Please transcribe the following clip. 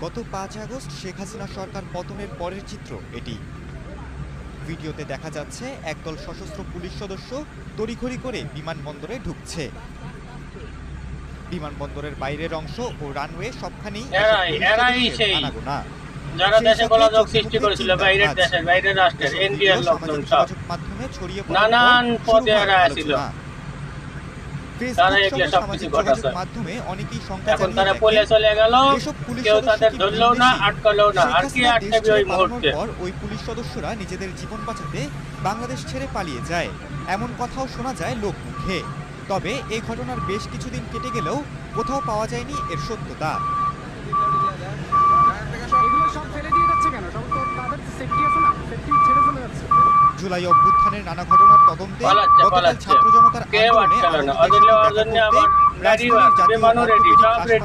গত ৫ আগস্ট শেখ হাসিনা সরকার পতনের পরের চিত্র এটি। ভিডিওতে দেখা যাচ্ছে একদল সশস্ত্র পুলিশ সদস্য তড়িঘড়ি করে বিমানবন্দরে ঢুকছে। বিমানবন্দরের বাইরের অংশ ও রানওয়ে সবখানেই আনাগোনা। যারা দেশে গোলযোগ সৃষ্টি করেছিল বাইরের দেশের বাইরের রাষ্ট্রের ইন্ডিয়ার লোকজন সব মাধ্যমে ছড়িয়ে নানান পদে এরা ছিল। তারা এগুলো সবকিছু ঘটাছে। এখন তারা পলে চলে গেল, কেউ তাদের ধরলেও না, আটকালেও না। আর কি আটকাবে ওই মুহূর্তে? ওই পুলিশ সদস্যরা নিজেদের জীবন বাঁচাতে বাংলাদেশ ছেড়ে পালিয়ে যায়, এমন কথাও শোনা যায় লোকমুখে। তবে এই ঘটনার বেশ কিছুদিন কেটে গেলেও কোথাও পাওয়া যায়নি এর সত্যতা। জুলাই অভ্যুত্থানের নানা ঘটনার তদন্তে গতকাল ছাত্র জনতার আন্দোলনে